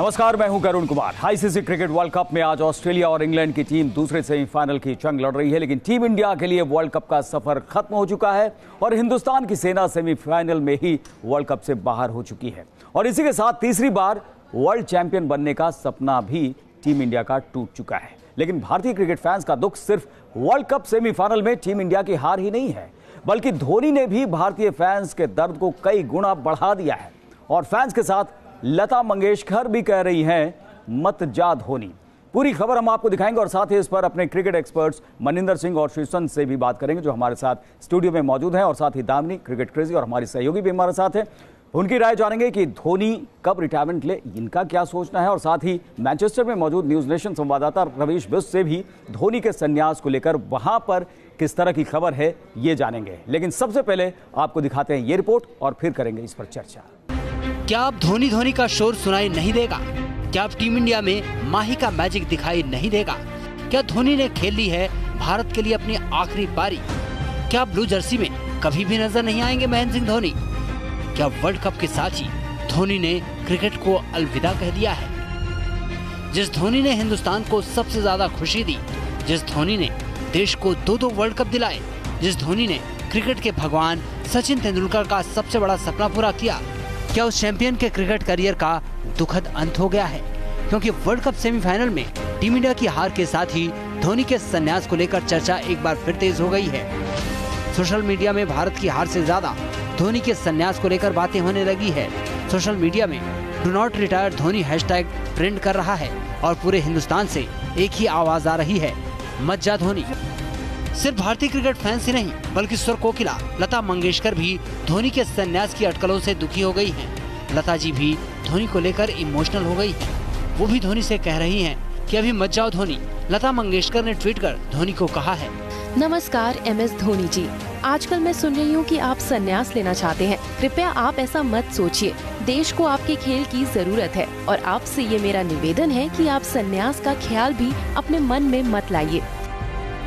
नमस्कार, मैं हूं Karun Kumar. ICC cricket world cup में आज ऑस्ट्रेलिया और इंग्लैंड की टीम दूसरे सेमीफाइनल की जंग लड़ रही है, लेकिन टीम इंडिया के लिए वर्ल्ड कप का सफर खत्म हो चुका है और हिंदुस्तान की सेना सेमीफाइनल में ही वर्ल्ड कप से बाहर हो चुकी है। और इसी के साथ तीसरी बार वर्ल्ड चैंपियन बनने का सपना भी टीम इंडिया का टूट चुका है। लेकिन भारतीय क्रिकेट फैंस का दुख सिर्फ वर्ल्ड कप सेमीफाइनल में टीम इंडिया की हार ही नहीं है, बल्कि धोनी ने भी भारतीय फैंस के दर्द को कई गुना बढ़ा दिया है। और फैंस के साथ लता मंगेशकर भी कह रही हैं, मत जा धोनी। पूरी खबर हम आपको दिखाएंगे और साथ ही इस पर अपने क्रिकेट एक्सपर्ट्स मनिंदर सिंह और श्रीसंत से भी बात करेंगे, जो हमारे साथ स्टूडियो में मौजूद हैं। और साथ ही दामिनी क्रिकेट क्रेजी और हमारी सहयोगी भी हमारे साथ हैं। उनकी राय जानेंगे कि धोनी कब रिटायरमेंट ले, इनका क्या सोचना है। और साथ ही मैनचेस्टर में मौजूद न्यूज नेशन संवाददाता रवीश बिष्ट से भी धोनी के संन्यास को लेकर वहां पर किस तरह की खबर है, ये जानेंगे। लेकिन सबसे पहले आपको दिखाते हैं ये रिपोर्ट और फिर करेंगे इस पर चर्चा। क्या अब धोनी का शोर सुनाई नहीं देगा? क्या अब टीम इंडिया में माही का मैजिक दिखाई नहीं देगा? क्या धोनी ने खेल ली है भारत के लिए अपनी आखिरी पारी? क्या ब्लू जर्सी में कभी भी नजर नहीं आएंगे महेंद्र सिंह धोनी? क्या वर्ल्ड कप के साथ ही धोनी ने क्रिकेट को अलविदा कह दिया है? जिस धोनी ने हिंदुस्तान को सबसे ज्यादा खुशी दी, जिस धोनी ने देश को 2 वर्ल्ड कप दिलाए, जिस धोनी ने क्रिकेट के भगवान सचिन तेंदुलकर का सबसे बड़ा सपना पूरा किया, क्या उस चैंपियन के क्रिकेट करियर का दुखद अंत हो गया है? क्योंकि वर्ल्ड कप सेमीफाइनल में टीम इंडिया की हार के साथ ही धोनी के संन्यास को लेकर चर्चा एक बार फिर तेज हो गई है। सोशल मीडिया में भारत की हार से ज्यादा धोनी के संन्यास को लेकर बातें होने लगी है। सोशल मीडिया में do not retire Dhoni hashtag trend कर रहा है और पूरे हिंदुस्तान से एक ही आवाज आ रही है, मत जा धोनी। सिर्फ भारतीय क्रिकेट फैंस ही नहीं, बल्कि स्वर कोकिला लता मंगेशकर भी धोनी के संन्यास की अटकलों से दुखी हो गई हैं। लता जी भी धोनी को लेकर इमोशनल हो गई हैं। वो भी धोनी से कह रही हैं कि अभी मत जाओ धोनी। लता मंगेशकर ने ट्वीट कर धोनी को कहा है, नमस्कार MS धोनी जी, आजकल मैं सुन रही हूँ कि आप संन्यास लेना चाहते हैं। कृपया आप ऐसा मत सोचिए। देश को आपके खेल की जरूरत है और आपसे ये मेरा निवेदन है कि आप संन्यास का ख्याल भी अपने मन में मत लाइए।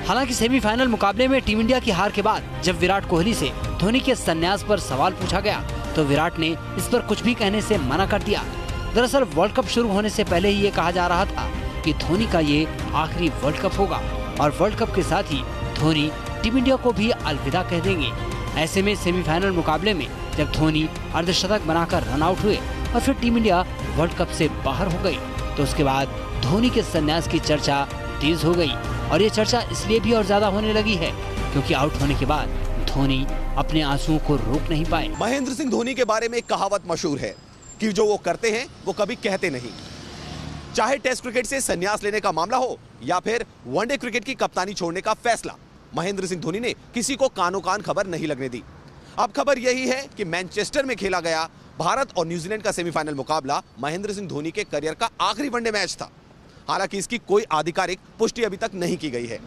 हालांकि सेमीफाइनल मुकाबले में टीम इंडिया की हार के बाद जब विराट कोहली से धोनी के संन्यास पर सवाल पूछा गया, तो विराट ने इस पर कुछ भी कहने से मना कर दिया। दरअसल वर्ल्ड कप शुरू होने से पहले ही ये कहा जा रहा था कि धोनी का ये आखिरी वर्ल्ड कप होगा और वर्ल्ड कप के साथ ही धोनी टीम इंडिया को भी अलविदा कह देंगे। ऐसे में सेमीफाइनल मुकाबले में जब धोनी अर्धशतक बनाकर रन आउट हुए और फिर टीम इंडिया वर्ल्ड कप से बाहर हो गई, तो उसके बाद धोनी के संन्यास की चर्चा तेज हो गई। और ये चर्चा इसलिए भी और ज्यादा होने लगी है क्योंकि आउट होने के बाद धोनी अपने आंसुओं को रोक नहीं पाए। महेंद्र सिंह धोनी के बारे में एक कहावत मशहूर है कि जो वो करते हैं वो कभी कहते नहीं। चाहे टेस्ट क्रिकेट से संन्यास लेने का मामला हो या फिर वनडे क्रिकेट की कप्तानी छोड़ने का फैसला, महेंद्र सिंह धोनी ने किसी को कानो कान खबर नहीं लगने दी। अब खबर यही है कि मैनचेस्टर में खेला गया भारत और न्यूजीलैंड का सेमीफाइनल मुकाबला महेंद्र सिंह धोनी के करियर का आखिरी वनडे मैच था। हालांकि इसकी कोई आधिकारिक पुष्टि अभी तक नहीं की गई है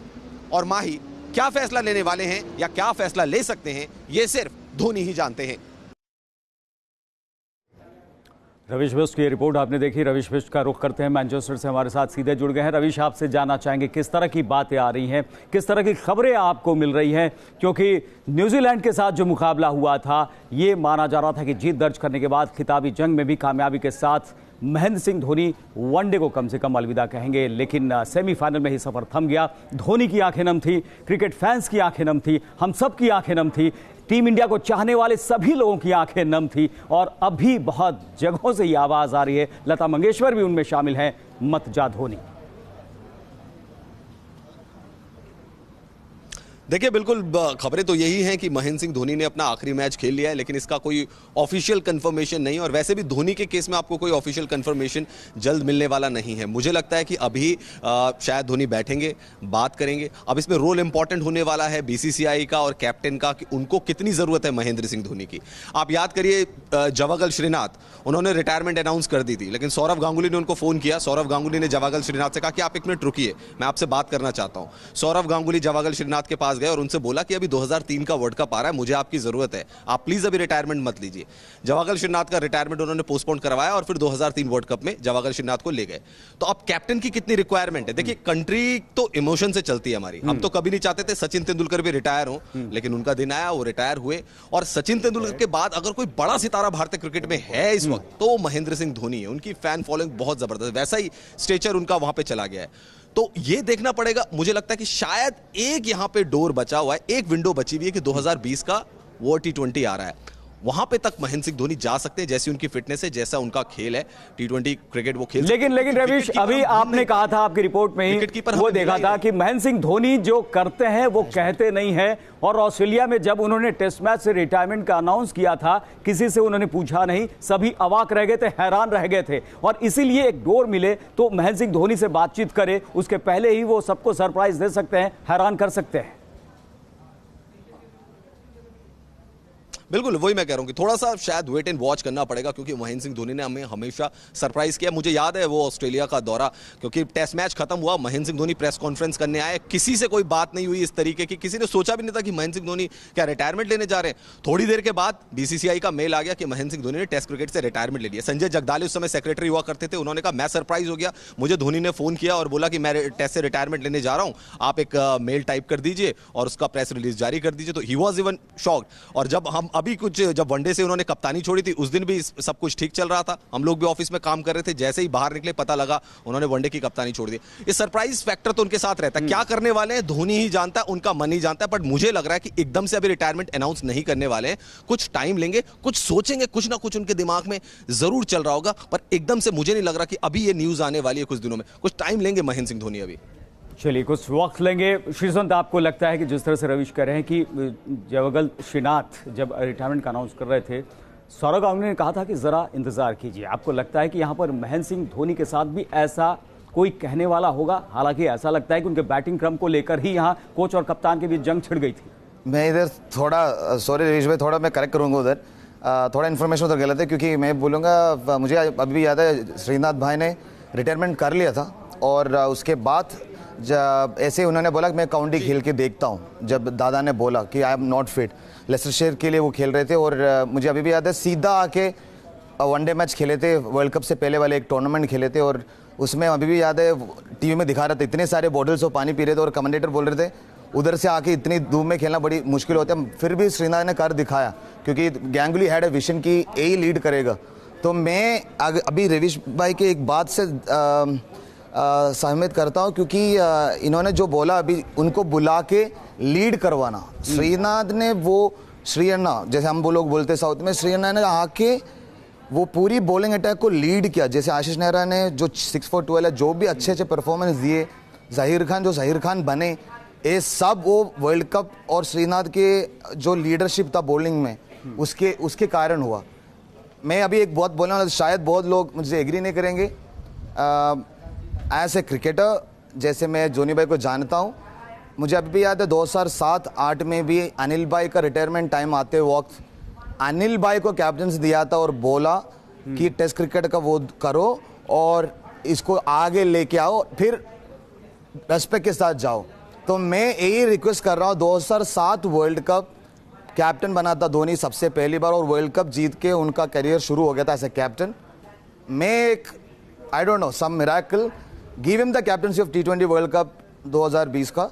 और माही क्या फैसला लेने वाले हैं या क्या फैसला ले सकते हैं, ये सिर्फ धोनी ही जानते हैं। रवीश बिष्ट की रिपोर्ट आपने देखी। रवीश बिष्ट का रुख करते हैं, मैनचेस्टर से हमारे साथ सीधे जुड़ गए हैं। रवीश, आपसे जानना चाहेंगे किस तरह की बातें आ रही हैं, किस तरह की खबरें आपको मिल रही हैं, क्योंकि न्यूजीलैंड के साथ जो मुकाबला हुआ था, ये माना जा रहा था कि जीत दर्ज करने के बाद खिताबी जंग में भी कामयाबी के साथ महेंद्र सिंह धोनी वनडे को कम से कम अलविदा कहेंगे। लेकिन सेमीफाइनल में ही सफर थम गया। धोनी की आंखें नम थी, क्रिकेट फैंस की आंखें नम थी, हम सब की आंखें नम थी, टीम इंडिया को चाहने वाले सभी लोगों की आंखें नम थी। और अभी बहुत जगहों से ये आवाज आ रही है, लता मंगेशकर भी उनमें शामिल हैं, मत जा धोनी। देखिए, बिल्कुल खबरें तो यही हैं कि महेंद्र सिंह धोनी ने अपना आखिरी मैच खेल लिया है, लेकिन इसका कोई ऑफिशियल कंफर्मेशन नहीं। और वैसे भी धोनी के केस में आपको कोई ऑफिशियल कंफर्मेशन जल्द मिलने वाला नहीं है। मुझे लगता है कि अभी शायद धोनी बैठेंगे, बात करेंगे। अब इसमें रोल इंपॉर्टेंट होने वाला है BCCI का और कैप्टन का, कि उनको कितनी ज़रूरत है महेंद्र सिंह धोनी की। आप याद करिए, जवागल श्रीनाथ, उन्होंने रिटायरमेंट अनाउंस कर दी थी, लेकिन सौरव गांगुली ने उनको फ़ोन किया। सौरव गांगुली ने जवागल श्रीनाथ से कहा कि आप 1 मिनट रुकिए, मैं आपसे बात करना चाहता हूँ। सौरव गांगुली जवागल श्रीनाथ के पास गए और उनसे बोला कि अभी 2003 का वर्ल्ड कप आ रहा है, मुझे आपकी जरूरत है, आप प्लीज अभी रिटायरमेंट मत लीजिए। जवाहरलाल श्रीनाथ का रिटायरमेंट उन्होंने पोस्टपोन करवाया और फिर 2003 वर्ल्ड कप में जवाहरलाल श्रीनाथ को ले गए। तो अब कैप्टन की कितनी रिक्वायरमेंट है? देखिए, कंट्री तो इमोशन से चलती है हमारी। हम तो कभी नहीं चाहते थे सचिन तेंदुलकर भी रिटायर हो, लेकिन उनका दिन आया, वो रिटायर हुए। और सचिन तेंदुलकर के बाद अगर कोई बड़ा सितारा भारतीय क्रिकेट में है इस वक्त तो महेंद्र सिंह धोनी है। उनकी फैन फॉलोइंग बहुत जबरदस्त, वैसा ही स्टेचर उनका वहां पे चला गया है। तो ये देखना पड़ेगा। मुझे लगता है कि शायद एक यहां पे डोर बचा हुआ है, एक विंडो बची हुई है कि 2020 का वर्ल्ड T20 आ रहा है, वहां पे तक महेंद्र सिंह धोनी जा सकते हैं, जैसी उनकी फिटनेस है, जैसा उनका खेल है। T20 क्रिकेट वो खेल लेकिन रवीश, अभी आपने कहा था आपकी रिपोर्ट में ही वो देखा था कि महेंद्र सिंह धोनी जो करते हैं वो कहते नहीं है। और ऑस्ट्रेलिया में जब उन्होंने टेस्ट मैच से रिटायरमेंट का अनाउंस किया था, किसी से उन्होंने पूछा नहीं, सभी अवाक रह गए थे, हैरान रह गए थे। और इसीलिए एक डोर मिले तो महेंद्र सिंह धोनी से बातचीत करे, उसके पहले ही वो सबको सरप्राइज दे सकते हैं, हैरान कर सकते हैं। बिल्कुल वही मैं कह रहा हूं कि थोड़ा सा शायद वेट एंड वॉच करना पड़ेगा, क्योंकि महेंद्र सिंह धोनी ने हमें हमेशा सरप्राइज किया। मुझे याद है वो ऑस्ट्रेलिया का दौरा, क्योंकि टेस्ट मैच खत्म हुआ, महेंद्र सिंह धोनी प्रेस कॉन्फ्रेंस करने आए, किसी से कोई बात नहीं हुई इस तरीके की, किसी ने सोचा भी नहीं था कि महेंद्र सिंह धोनी क्या रिटायरमेंट लेने जा रहे हैं। थोड़ी देर के बाद बीसीसीआई का मेल आ गया कि महेंद्र सिंह धोनी ने टेस्ट क्रिकेट से रिटायरमेंट ले लिया। संजय जगदाले उस समय सेक्रेटरी हुआ करते थे, उन्होंने कहा मैं सरप्राइज हो गया, मुझे धोनी ने फोन किया और बोला कि मैं टेस्ट से रिटायरमेंट लेने जा रहा हूं, आप एक मेल टाइप कर दीजिए और उसका प्रेस रिलीज जारी कर दीजिए। तो ही वॉज इवन शॉक्ड। और जब हम अभी कुछ जब वनडे से उन्होंने कप्तानी छोड़ी थी, उस दिन भी सब कुछ ठीक चल रहा था, हम लोग भी ऑफिस में काम कर रहे थे, जैसे ही बाहर निकले पता लगा उन्होंने वनडे की कप्तानी छोड़ दी। ये सरप्राइज फैक्टर तो उनके साथ रहता है। क्या करने वाले हैं धोनी ही जानता है, उनका मन ही जानता है। बट मुझे लग रहा है कि एकदम से अभी रिटायरमेंट अनाउंस नहीं करने वाले हैं, कुछ टाइम लेंगे, कुछ सोचेंगे, कुछ ना कुछ उनके दिमाग में जरूर चल रहा होगा। पर एकदम से मुझे नहीं लग रहा कि अभी ये न्यूज आने वाली है, कुछ दिनों में, कुछ टाइम लेंगे महेंद्र सिंह धोनी अभी। चलिए कुछ वक्त लेंगे। श्रीसंत, आपको लगता है कि जिस तरह से रवीश कह रहे हैं कि जवाहरलाल श्रीनाथ जब रिटायरमेंट का अनाउंस कर रहे थे, सौरव गांगुली ने कहा था कि जरा इंतजार कीजिए। आपको लगता है कि यहाँ पर महेंद्र सिंह धोनी के साथ भी ऐसा कोई कहने वाला होगा? हालांकि ऐसा लगता है कि उनके बैटिंग क्रम को लेकर ही यहाँ कोच और कप्तान के बीच जंग छिड़ गई थी। मैं इधर थोड़ा सॉरी रवीश भाई, थोड़ा मैं करेक्ट करूँगा उधर, थोड़ा इन्फॉर्मेशन उधर गलत है। क्योंकि मैं बोलूँगा, मुझे अभी भी याद है श्रीनाथ भाई ने रिटायरमेंट कर लिया था और उसके बाद जब ऐसे उन्होंने बोला कि मैं काउंटी खेल के देखता हूँ, जब दादा ने बोला कि I am not fit, Leicestershire के लिए वो खेल रहे थे। और मुझे अभी भी याद है सीधा आके वनडे मैच खेले थे, वर्ल्ड कप से पहले वाले एक टूर्नामेंट खेले थे। और उसमें अभी भी याद है टीवी में दिखा रहा था, इतने सारे बॉटल्स ऑफ पानी पी रहे थे और कमेंटेटर बोल रहे थे उधर से आके इतनी धूप में खेलना बड़ी मुश्किल होता है। फिर भी श्रीनाथ ने कर दिखाया, क्योंकि गांगुली हैड ए विजन की यही लीड करेगा। तो मैं अभी रवीश भाई के एक बात से सहमत करता हूं, क्योंकि इन्होंने जो बोला अभी उनको बुला के लीड करवाना, श्रीनाथ ने वो श्रीअन्ना जैसे हम वो लोग बोलते साउथ में, श्रीअन्ना ने आके वो पूरी बॉलिंग अटैक को लीड किया। जैसे आशीष नेहरा ने जो 6 for 12 है, जो भी अच्छे अच्छे परफॉर्मेंस दिए, ज़हीर खान जो ज़हीर खान बने, ये सब वो वर्ल्ड कप और श्रीनाथ के जो लीडरशिप था बॉलिंग में उसके कारण हुआ। मैं अभी एक बहुत बोलना, शायद बहुत लोग मुझसे एग्री नहीं करेंगे, एज ए क्रिकेटर जैसे मैं धोनी भाई को जानता हूँ, मुझे अभी भी याद है 2007-8 में भी अनिल भाई का रिटायरमेंट टाइम आते वक्त अनिल भाई को कैप्टन दिया था और बोला कि टेस्ट क्रिकेट का वो करो और इसको आगे लेके आओ, फिर रेस्पेक्ट के साथ जाओ। तो मैं यही रिक्वेस्ट कर रहा हूँ, 2007 वर्ल्ड कप कैप्टन बना था धोनी सबसे पहली बार और वर्ल्ड कप जीत के उनका करियर शुरू हो गया था एज ए कैप्टन। मैं एक I don't know some miracle give him the captaincy of T20 world cup 2020 का,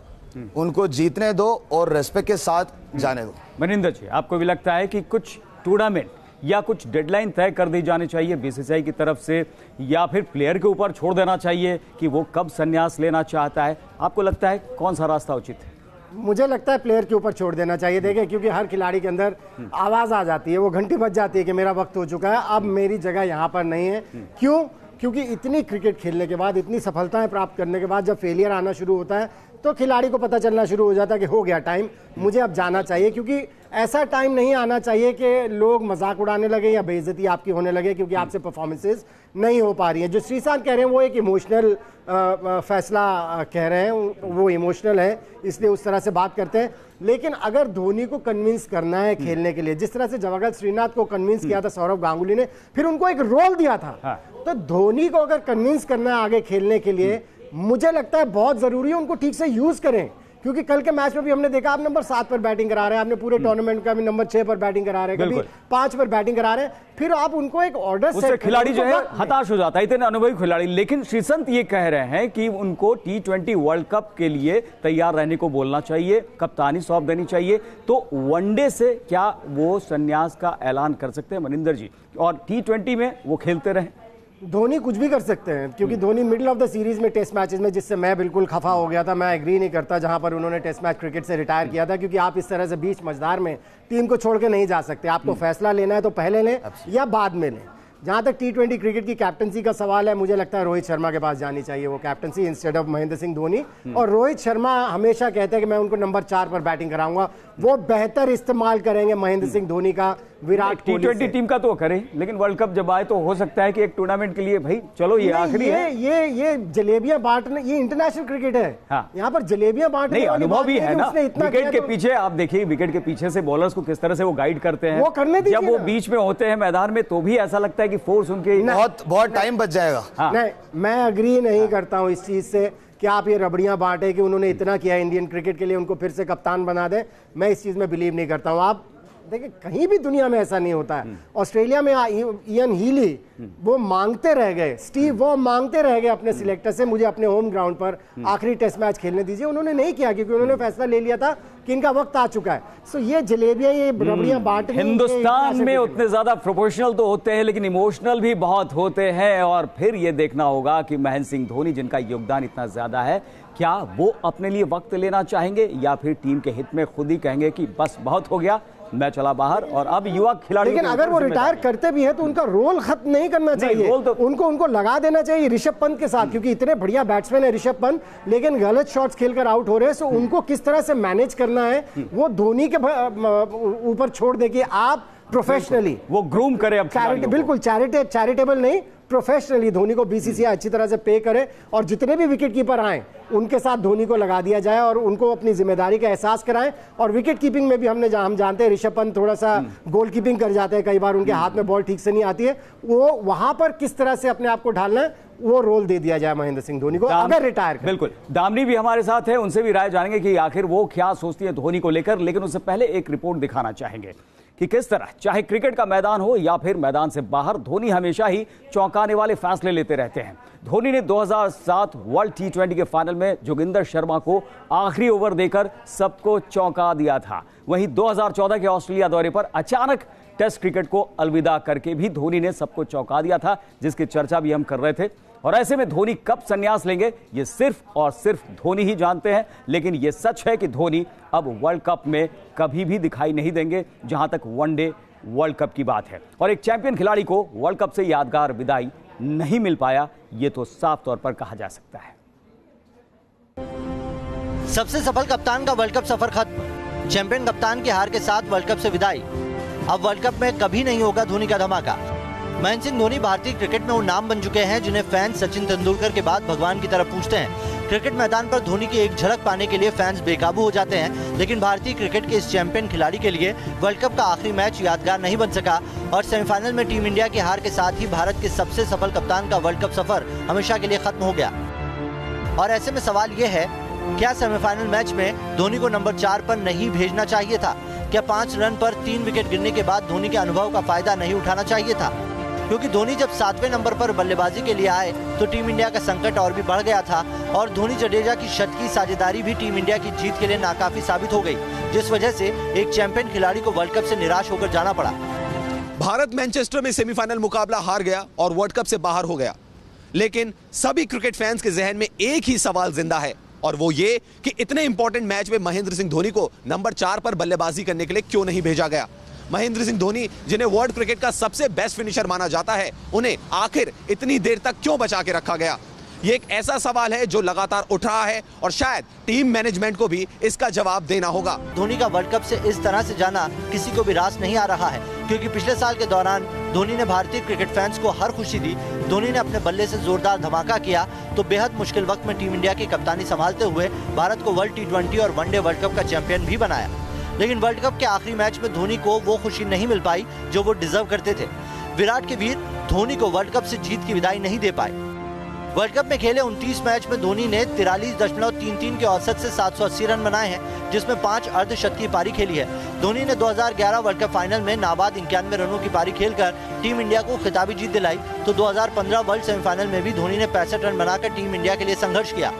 उनको जीतने दो और रेस्पेक्ट के साथ जाने दो। मनिंदर जी, आपको भी लगता है कि कुछ टूर्नामेंट या कुछ डेडलाइन तय कर दी जानी चाहिए बीसीसीआई की तरफ से, या फिर प्लेयर के ऊपर छोड़ देना चाहिए कि वो कब संन्यास लेना चाहता है? आपको लगता है कौन सा रास्ता उचित है? मुझे लगता है प्लेयर के ऊपर छोड़ देना चाहिए। देखिए, क्योंकि हर खिलाड़ी के अंदर आवाज़ आ जाती है, वो घंटी बज जाती है कि मेरा वक्त हो चुका है, अब मेरी जगह यहाँ पर नहीं है। क्यों? क्योंकि इतनी क्रिकेट खेलने के बाद, इतनी सफलताएं प्राप्त करने के बाद जब फेलियर आना शुरू होता है तो खिलाड़ी को पता चलना शुरू हो जाता है कि हो गया टाइम, मुझे अब जाना चाहिए। क्योंकि ऐसा टाइम नहीं आना चाहिए कि लोग मजाक उड़ाने लगे या बेइज्जती आपकी होने लगे क्योंकि आपसे परफॉर्मेंसेस नहीं हो पा रही है। जो श्रीशांत कह रहे हैं वो एक इमोशनल फैसला कह रहे हैं, वो इमोशनल है इसलिए उस तरह से बात करते हैं। लेकिन अगर धोनी को कन्विंस करना है खेलने के लिए, जिस तरह से जवाहरलाल श्रीनाथ को कन्विंस किया था सौरव गांगुली ने, फिर उनको एक रोल दिया था, तो धोनी को अगर कन्विंस करना है आगे खेलने के लिए, मुझे लगता है बहुत जरूरी है उनको ठीक से यूज करें। क्योंकि कल के मैच में भी हमने देखा आप नंबर 7 पर बैटिंग करा रहे हैं, आपने पूरे टूर्नामेंट का भी नंबर 6 पर बैटिंग करा रहे हैं, कभी 5 पर बैटिंग करा रहे हैं, फिर आप उनको एक ऑर्डर उससे खिलाड़ी जो है हताश हो जाता है, इतने अनुभवी खिलाड़ी। लेकिन श्रीसंत ये कह रहे हैं कि उनको T20 वर्ल्ड कप के लिए तैयार रहने को बोलना चाहिए, कप्तानी सौंप देनी चाहिए। तो वनडे से क्या वो संन्यास का ऐलान कर सकते हैं मनिंदर जी, और T20 में वो खेलते रहे? धोनी कुछ भी कर सकते हैं, क्योंकि Dhoni middle of the series में टेस्ट मैचेस में, जिससे मैं बिल्कुल खफा हो गया था, मैं एग्री नहीं करता जहां पर उन्होंने टेस्ट मैच क्रिकेट से रिटायर किया था, क्योंकि आप इस तरह से बीच मझधार में टीम को छोड़ के नहीं जा सकते। आपको फैसला लेना है तो पहले लें या बाद में लें। जहां तक T20 क्रिकेट की कैप्टनसी का सवाल है, मुझे लगता है रोहित शर्मा के पास जानी चाहिए वो captaincy instead of Mahendra Singh Dhoni. और रोहित शर्मा हमेशा कहते हैं कि मैं उनको नंबर 4 पर बैटिंग कराऊंगा, वो बेहतर इस्तेमाल करेंगे महेंद्र सिंह धोनी का विराट कोहली T20 टीम का तो करें, लेकिन वर्ल्ड कप जब आए तो हो सकता है कि एक टूर्नामेंट के लिए भाई चलो ये आखिरी है। ये जलेबियां बांटने, ये इंटरनेशनल क्रिकेट है। हाँ। यहाँ पर जलेबियां बांटने नहीं, अनुभव भी है ना। विकेट के तो पीछे आप देखिए, विकेट के पीछे से बॉलर्स को किस तरह से वो गाइड करते हैं, वो करने दीजिए जब वो ना। बीच में होते हैं मैदान में तो भी ऐसा लगता है कि फोर्स उनके बहुत टाइम बच जाएगा। हाँ। नहीं, मैं अग्री नहीं करता हूँ इस चीज से कि आप ये रबड़ियां बांटे कि उन्होंने इतना किया इंडियन क्रिकेट के लिए, उनको फिर से कप्तान बना दें। मैं इस चीज में बिलीव नहीं करता हूँ। आप देखिए कहीं भी दुनिया में ऐसा नहीं होता है। ऑस्ट्रेलिया में इयन हीली वो मांगते रह गए, स्टीव वो मांगते रह गए अपने सिलेक्टर से, मुझे अपने होम ग्राउंड पर आखिरी टेस्ट मैच खेलने दीजिए। उन्होंने नहीं किया, क्योंकि उन्होंने फैसला ले लिया था कि इनका वक्त आ चुका है। सो ये जलेबियां, ये रबड़ियां बांटने, हिंदुस्तान में उतने ज्यादा प्रोफेशनल तो होते हैं, लेकिन इमोशनल भी बहुत होते हैं। और फिर ये देखना होगा कि महेंद्र सिंह धोनी, जिनका योगदान इतना ज्यादा है, क्या वो अपने लिए वक्त लेना चाहेंगे या फिर टीम के हित में खुद ही कहेंगे कि बस बहुत हो गया, मैं चला बाहर और अब युवा खिलाड़ी। लेकिन अगर वो रिटायर करते भी है तो उनका रोल खत्म नहीं करना चाहिए, रोल तो उनको लगा देना चाहिए ऋषभ पंत के साथ, क्योंकि इतने बढ़िया बैट्समैन है ऋषभ पंत, लेकिन गलत शॉट्स खेलकर आउट हो रहे हैं। सो उनको किस तरह से मैनेज करना है वो धोनी के ऊपर छोड़ दे कि आप प्रोफेशनली वो ग्रूम करे। अब बिल्कुल चैरिटेबल नहीं, प्रोफेशनली धोनी को बीसीसीआई अच्छी तरह से पे करे और जितने भी विकेट कीपर आए उनके साथ धोनी को लगा दिया जाए और उनको अपनी जिम्मेदारी का एहसास कराएं। और विकेट कीपिंग में भी हम जानते हैं ऋषभ पंत थोड़ा सा गोल कीपिंग कर जाते हैं, कई बार उनके हाथ में बॉल ठीक से नहीं आती है, वो वहां पर किस तरह से अपने आप को ढालना है वो रोल दे दिया जाए महेंद्र सिंह धोनी को अगर रिटायर करें। बिल्कुल, दामनी भी हमारे साथ है, उनसे भी राय जानेंगे कि आखिर वो क्या सोचती है धोनी को लेकर। लेकिन उससे पहले एक रिपोर्ट दिखाना चाहेंगे कि किस तरह चाहे क्रिकेट का मैदान हो या फिर मैदान से बाहर, धोनी हमेशा ही चौंकाने वाले फैसले लेते रहते हैं। धोनी ने 2007 वर्ल्ड T20 के फाइनल में जोगिंदर शर्मा को आखिरी ओवर देकर सबको चौंका दिया था। वहीं 2014 के ऑस्ट्रेलिया दौरे पर अचानक टेस्ट क्रिकेट को अलविदा करके भी धोनी ने सबको चौंका दिया था, जिसकी चर्चा भी हम कर रहे थे। और ऐसे में धोनी कब संन्यास लेंगे ये सिर्फ और सिर्फ धोनी ही जानते हैं। लेकिन ये सच है कि धोनी अब वर्ल्ड कप में कभी भी दिखाई नहीं देंगे, जहां तक वनडे वर्ल्ड कप की बात है। और एक चैंपियन खिलाड़ी को वर्ल्ड कप से यादगार विदाई नहीं मिल पाया, ये तो साफ तौर पर कहा जा सकता है। सबसे सफल कप्तान का वर्ल्ड कप सफर खत्म, चैंपियन कप्तान की हार के साथ वर्ल्ड कप से विदाई। अब वर्ल्ड कप में कभी नहीं होगा धोनी का धमाका। महेंद्र सिंह धोनी भारतीय क्रिकेट में वो नाम बन चुके हैं जिन्हें फैंस सचिन तेंदुलकर के बाद भगवान की तरह पूजते हैं। क्रिकेट मैदान पर धोनी की एक झलक पाने के लिए फैंस बेकाबू हो जाते हैं, लेकिन भारतीय क्रिकेट के इस चैंपियन खिलाड़ी के लिए वर्ल्ड कप का आखिरी मैच यादगार नहीं बन सका और सेमीफाइनल में टीम इंडिया की हार के साथ ही भारत के सबसे सफल कप्तान का वर्ल्ड कप सफर हमेशा के लिए खत्म हो गया। और ऐसे में सवाल ये है, क्या सेमीफाइनल मैच में धोनी को नंबर 4 पर नहीं भेजना चाहिए था? क्या 5 रन पर 3 विकेट गिरने के बाद धोनी के अनुभव का फायदा नहीं उठाना चाहिए था? क्योंकि धोनी जब 7वें नंबर पर बल्लेबाजी के लिए आए तो टीम इंडिया का संकट और भी बढ़ गया था और धोनी जडेजा की शतकीय साझेदारी भी टीम इंडिया की जीत के लिए नाकाफी साबित हो गई, जिस वजह से एक चैंपियन खिलाड़ी को वर्ल्ड कप से निराश होकर जाना पड़ा। भारत मैनचेस्टर में सेमीफाइनल मुकाबला हार गया और वर्ल्ड कप से बाहर हो गया, लेकिन सभी क्रिकेट फैंस के जहन में एक ही सवाल जिंदा है और वो ये कि इतने इंपॉर्टेंट मैच में महेंद्र सिंह धोनी को नंबर 4 पर बल्लेबाजी करने के लिए क्यों नहीं भेजा गया। महेंद्र सिंह धोनी, जिन्हें वर्ल्ड क्रिकेट का सबसे बेस्ट फिनिशर माना जाता है, उन्हें आखिर इतनी देर तक क्यों बचा के रखा गया? ये एक ऐसा सवाल है जो लगातार उठ रहा है और शायद टीम मैनेजमेंट को भी इसका जवाब देना होगा। धोनी का वर्ल्ड कप से इस तरह से जाना किसी को भी रास नहीं आ रहा है, क्योंकि पिछले साल के दौरान धोनी ने भारतीय क्रिकेट फैंस को हर खुशी दी। धोनी ने अपने बल्ले से जोरदार धमाका किया तो बेहद मुश्किल वक्त में टीम इंडिया की कप्तानी संभालते हुए भारत को वर्ल्ड T20 और वनडे वर्ल्ड कप का चैंपियन भी बनाया। लेकिन वर्ल्ड कप के आखिरी मैच में धोनी को वो खुशी नहीं मिल पाई जो वो डिजर्व करते थे। विराट के वीर धोनी को वर्ल्ड कप से जीत की विदाई नहीं दे पाए। वर्ल्ड कप में खेले 29 मैच में धोनी ने 43.33 के औसत से 780 रन बनाए हैं, जिसमें 5 अर्धशतकीय पारी खेली है। धोनी ने 2011 वर्ल्ड कप फाइनल में नाबाद 91 रनों की पारी खेलकर टीम इंडिया को खिताबी जीत दिलाई, तो 2015 वर्ल्ड सेमीफाइनल में भी धोनी ने 65 रन बनाकर टीम इंडिया के लिए संघर्ष किया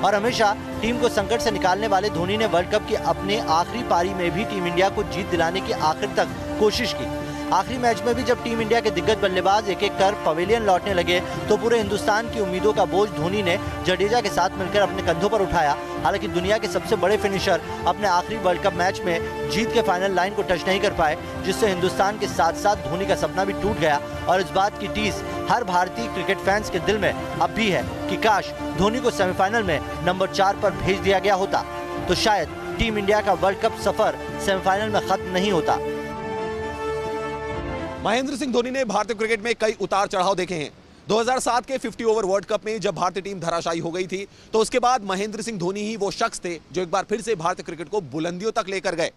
और हमेशा टीम को संकट से निकालने वाले धोनी ने वर्ल्ड कप की अपने आखिरी पारी में भी टीम इंडिया को जीत दिलाने की आखिर तक कोशिश की। आखिरी मैच में भी जब टीम इंडिया के दिग्गज बल्लेबाज एक एक कर पवेलियन लौटने लगे तो पूरे हिंदुस्तान की उम्मीदों का बोझ धोनी ने जडेजा के साथ मिलकर अपने कंधों पर उठाया। हालांकि दुनिया के सबसे बड़े फिनिशर अपने आखिरी वर्ल्ड कप मैच में जीत के फाइनल लाइन को टच नहीं कर पाए, जिससे हिंदुस्तान के साथ साथ धोनी का सपना भी टूट गया। और इस बात की टीस हर भारतीय क्रिकेट फैंस के दिल में अब भी है कि काश धोनी को सेमीफाइनल में नंबर 4 पर भेज दिया गया होता तो शायद टीम इंडिया का वर्ल्ड कप सफर सेमीफाइनल में खत्म नहीं होता। महेंद्र सिंह धोनी ने भारतीय क्रिकेट में कई उतार चढ़ाव देखे हैं। 2007 के 50 ओवर वर्ल्ड कप में जब भारतीय टीम धराशायी हो गई थी तो उसके बाद महेंद्र सिंह धोनी ही वो शख्स थे जो एक बार फिर से भारतीय क्रिकेट को बुलंदियों तक लेकर गए।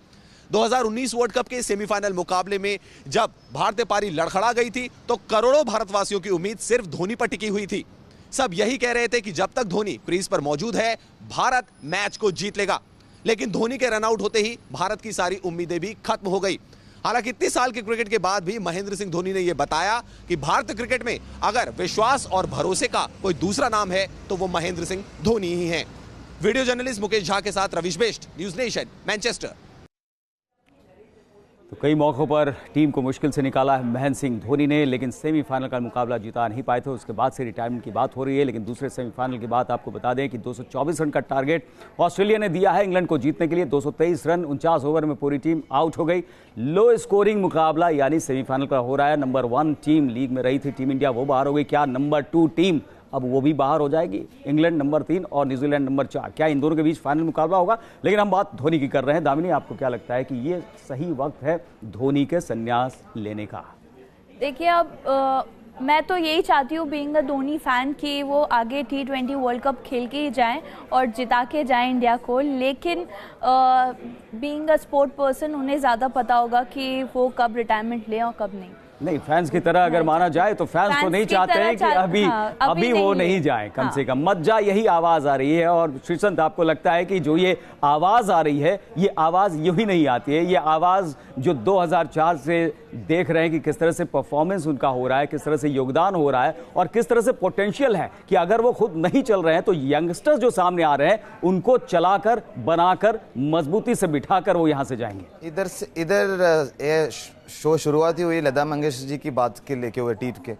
2019 वर्ल्ड कप के सेमीफाइनल मुकाबले में जब भारतीय पारी लड़खड़ा गई थी तो करोड़ों भारतवासियों की उम्मीद सिर्फ धोनी पर टिकी हुई थी। सब यही कह रहे थे कि जब तक धोनी क्रीज पर मौजूद है भारत मैच को जीत लेगा, लेकिन धोनी के रनआउट होते ही भारत की सारी उम्मीदें भी खत्म हो गई। हालांकि इतने साल के क्रिकेट के बाद भी महेंद्र सिंह धोनी ने यह बताया कि भारतीय क्रिकेट में अगर विश्वास और भरोसे का कोई दूसरा नाम है तो वो महेंद्र सिंह धोनी ही हैं। वीडियो जर्नलिस्ट मुकेश झा के साथ रविश बेस्ट, न्यूज नेशन, मैनचेस्टर। तो कई मौकों पर टीम को मुश्किल से निकाला है महेंद्र सिंह धोनी ने, लेकिन सेमीफाइनल का मुकाबला जिता नहीं पाए थे। उसके बाद से रिटायरमेंट की बात हो रही है, लेकिन दूसरे सेमीफाइनल के बाद आपको बता दें कि 224 रन का टारगेट ऑस्ट्रेलिया ने दिया है इंग्लैंड को जीतने के लिए। 223 रन 49 ओवर में पूरी टीम आउट हो गई। लो स्कोरिंग मुकाबला यानी सेमीफाइनल का हो रहा है। नंबर 1 टीम लीग में रही थी टीम इंडिया, वो बाहर हो गई। क्या नंबर 2 टीम अब वो भी बाहर हो जाएगी? इंग्लैंड नंबर 3 और न्यूजीलैंड नंबर 4, क्या इन दोनों के बीच फाइनल मुकाबला होगा? लेकिन हम बात धोनी की कर रहे हैं। दामिनी, आपको क्या लगता है कि ये सही वक्त है धोनी के संन्यास लेने का? देखिए, अब मैं तो यही चाहती हूँ बीइंग अ धोनी फैन कि वो आगे T20 वर्ल्ड कप खेल के ही जाएं और जिता के जाएं इंडिया को, लेकिन बीइंग अ स्पोर्ट पर्सन उन्हें ज़्यादा पता होगा कि वो कब रिटायरमेंट लें और कब नहीं। फैंस की तरह अगर माना जाए तो फैंस तो नहीं चाहते हैं कि अभी वो नहीं जाए, कम से कम मत जा, यही आवाज आ रही है। और श्रीसंत, आपको लगता है कि जो ये आवाज आ रही है ये आवाज यूं ही नहीं आती है, ये आवाज जो 2004 से देख रहे हैं कि किस तरह से परफॉर्मेंस उनका हो रहा है, किस तरह से योगदान हो रहा है और किस तरह से पोटेंशियल है कि अगर वो खुद नहीं चल रहे हैं तो यंगस्टर्स जो सामने आ रहे हैं उनको चलाकर, बनाकर, मजबूती से बिठाकर वो यहां से जाएंगे। इधर शो शुरुआत ही हुई लता मंगेशकर जी की बात के लेके हुए टीट के।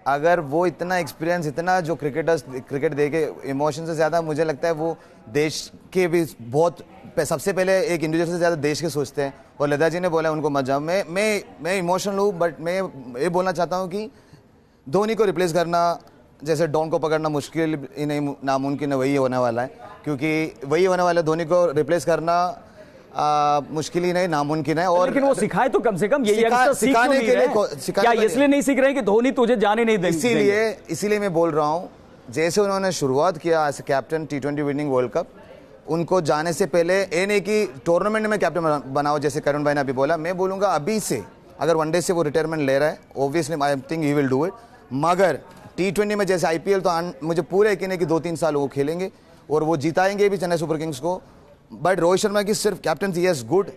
अगर वो इतना एक्सपीरियंस, इतना जो क्रिकेट देखे इमोशन से ज़्यादा मुझे लगता है वो देश के भी बहुत सबसे पहले एक इंडिविजुअल से ज़्यादा देश के सोचते हैं। और लता जी ने बोला उनको मत जाओ। मैं इमोशनल हूँ, बट मैं ये बोलना चाहता हूँ कि धोनी को रिप्लेस करना जैसे डॉन को पकड़ना मुश्किल ही नहीं, नामुमकिन है, वही होने वाला है। क्योंकि वही होने वाला है, धोनी को रिप्लेस करना मुश्किल ही नहीं, नामुमकिन है। और लेकिन वो सिखाए तो कम से कम ये सिखाने के लिए क्या इसलिए नहीं सीख रहे कि धोनी तुझे जाने नहीं देंगे? इसीलिए मैं बोल रहा हूँ, जैसे उन्होंने शुरुआत किया as a captain T20 winning world cup, उनको जाने से पहले ये नहीं कि टूर्नामेंट में कैप्टन बनाओ जैसे करुण भाई ने अभी बोला। मैं बोलूँगा अभी से अगर वनडे से वो रिटायरमेंट ले रहा है, obviously I think he will do it. मगर T20 में जैसे IPL तो मुझे पूरे यकीन है कि 2-3 साल वो खेलेंगे और वो जिताएंगे भी चेन्नई सुपर किंग्स को। बट रोहित शर्मा की सिर्फ कैप्टनसी यस गुड,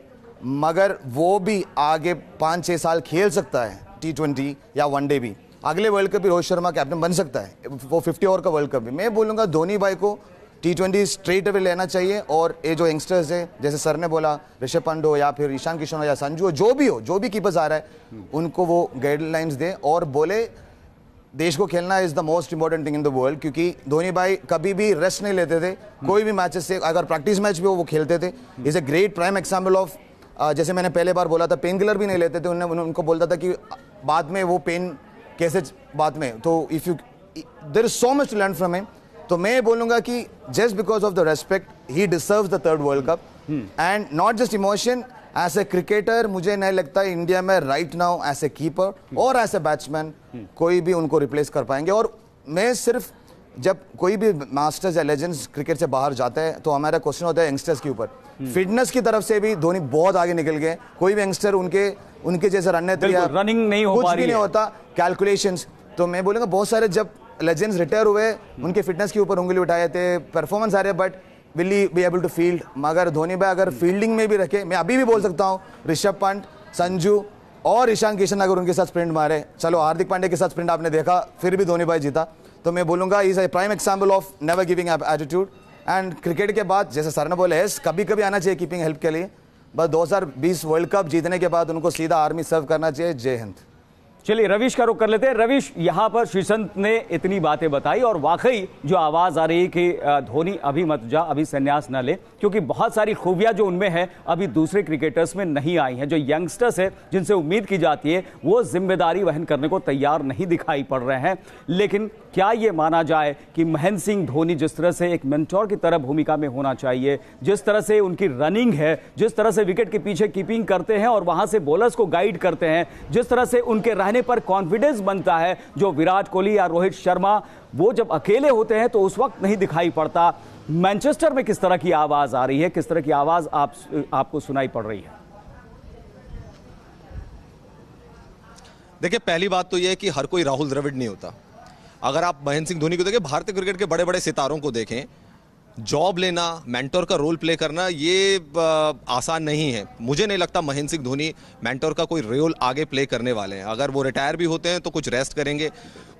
मगर वो भी आगे 5-6 साल खेल सकता है T20 या वनडे भी। अगले वर्ल्ड कप भी रोहित शर्मा कैप्टन बन सकता है, वो 50 ओवर का वर्ल्ड कप भी। मैं बोलूँगा धोनी भाई को T20 स्ट्रेट अवे लेना चाहिए। और ये जो यंगस्टर्स है, जैसे सर ने बोला, ऋषभ पंत हो या फिर ईशान किशन हो या संजू हो, जो भी कीपर्स आ रहा है उनको वो गाइडलाइंस दे और बोले देश को खेलना is the most important thing in the world. क्योंकि धोनी भाई कभी भी रेस्ट नहीं लेते थे, कोई भी मैचेस से, अगर प्रैक्टिस मैच भी वो खेलते थे। Is a great prime example of, जैसे मैंने पहले बार बोला था, पेन किलर भी नहीं लेते थे। उनको बोलता था कि बाद में वो पेन कैसे बाद में, तो if you there is so much to learn from him. तो मैं बोलूंगा कि just because of the respect he deserves the 3rd world cup and not just emotion. As a cricketer मुझे नहीं लगता इंडिया में right now as a keeper और as a batsman कोई भी उनको रिप्लेस कर पाएंगे। और मैं सिर्फ जब कोई भी मास्टर्स या लेजेंड्स क्रिकेट से बाहर जाते हैं तो हमारा क्वेश्चन होता है यंगस्टर्स के ऊपर। फिटनेस की तरफ से भी धोनी बहुत आगे निकल गए। कोई भी यंगस्टर उनके जैसे रनने रनिंग नहीं हो कुछ पा भी रही नहीं होता, कैलकुलेशंस। तो मैं बोलूँगा बहुत सारे जब लेजेंड्स रिटायर हुए, उनके फिटनेस के ऊपर उंगली उठाए थे, परफॉर्मेंस आ रहे, but will he be able to field? मगर धोनी भाई अगर फील्डिंग में भी रखे, मैं अभी भी बोल सकता हूँ ऋषभ पंत, संजू और ईशान किशन अगर उनके साथ स्प्रिंट मारे, चलो हार्दिक पांड्या के साथ स्प्रिंट आपने देखा, फिर भी धोनी भाई जीता, तो मैं बोलूँगा is a prime example of never giving attitude. And cricket के बाद जैसे सर ने बोले कभी कभी आना चाहिए कीपिंग हेल्प के लिए, बस 2020 वर्ल्ड कप जीतने के बाद उनको सीधा आर्मी सर्व करना चाहिए। जय हिंद। चलिए रविश का रुख कर लेते हैं। रविश, यहाँ पर श्रीसंत ने इतनी बातें बताई और वाकई जो आवाज आ रही है कि धोनी अभी मत जा, अभी संन्यास न ले, क्योंकि बहुत सारी खूबियां जो उनमें है अभी दूसरे क्रिकेटर्स में नहीं आई हैं। जो यंगस्टर्स है जिनसे उम्मीद की जाती है वो जिम्मेदारी वहन करने को तैयार नहीं दिखाई पड़ रहे हैं। लेकिन क्या ये माना जाए कि महेंद्र सिंह धोनी जिस तरह से एक मेंटोर की तरह भूमिका में होना चाहिए, जिस तरह से उनकी रनिंग है, जिस तरह से विकेट के पीछे कीपिंग करते हैं और वहां से बॉलर्स को गाइड करते हैं, जिस तरह से उनके रहने पर कॉन्फिडेंस बनता है, जो विराट कोहली या रोहित शर्मा वो जब अकेले होते हैं तो उस वक्त नहीं दिखाई पड़ता। मैनचेस्टर में किस तरह की आवाज आ रही है, किस तरह की आवाज आपको सुनाई पड़ रही है? देखिए, पहली बात तो यह है कि हर कोई राहुल द्रविड़ नहीं होता। अगर आप महेंद्र सिंह धोनी को देखें, भारतीय क्रिकेट के बड़े बड़े सितारों को देखें, जॉब लेना, मेंटोर का रोल प्ले करना ये आसान नहीं है। मुझे नहीं लगता महेंद्र सिंह धोनी मेंटोर का कोई रोल आगे प्ले करने वाले हैं। अगर वो रिटायर भी होते हैं तो कुछ रेस्ट करेंगे।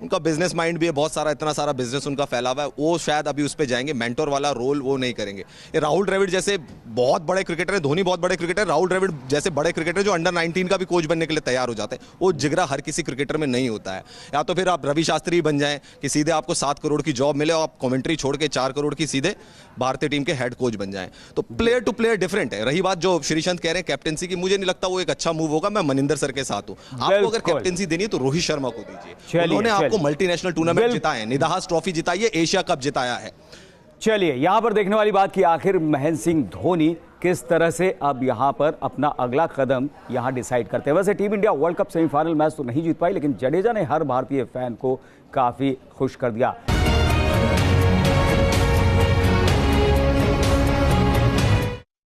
उनका बिजनेस माइंड भी है, बहुत सारा, इतना सारा बिजनेस उनका फैला हुआ है, वो शायद अभी उस पर जाएंगे। मेंटोर वाला रोल वो नहीं करेंगे। ये राहुल द्रविड़ जैसे बहुत बड़े क्रिकेटर है, धोनी बहुत बड़े क्रिकेटर, राहुल द्रविड़ जैसे बड़े क्रिकेटर जो अंडर 19 का भी कोच बनने के लिए तैयार हो जाते हैं, वो जिगरा हर किसी क्रिकेटर में नहीं होता है। या तो फिर आप रवि शास्त्री बन जाएं कि सीधे आपको 7 करोड़ की जॉब मिले और आप कमेंट्री छोड़ के 4 करोड़ की सीधे भारतीय टीम के हेड कोच बन जाएं। तो प्लेयर टू प्लेयर डिफरेंट है। रही बात जो श्रीसंत कह रहे हैं कैप्टेंसी की, मुझे नहीं लगता वो एक अच्छा मूव होगा। मैं मनिंदर सर के साथ हूं। आपको अगर कैप्टेंसी देनी है तो रोहित शर्मा को दीजिए। उन्होंने आपको मल्टीनेशनल टूर्नामेंट जिताए हैं, निदाहस ट्रॉफी जिताई है, एशिया कप जिताया है। चलिए यहां पर देखने वाली बात कि आखिर महेंद्र सिंह धोनी किस तरह से अब यहां पर अपना अगला कदम यहां डिसाइड करते हैं। वैसे team India world cup semifinal match तो नहीं जीत पाई, लेकिन जडेजा ने हर भारतीय फैन को काफी खुश कर दिया।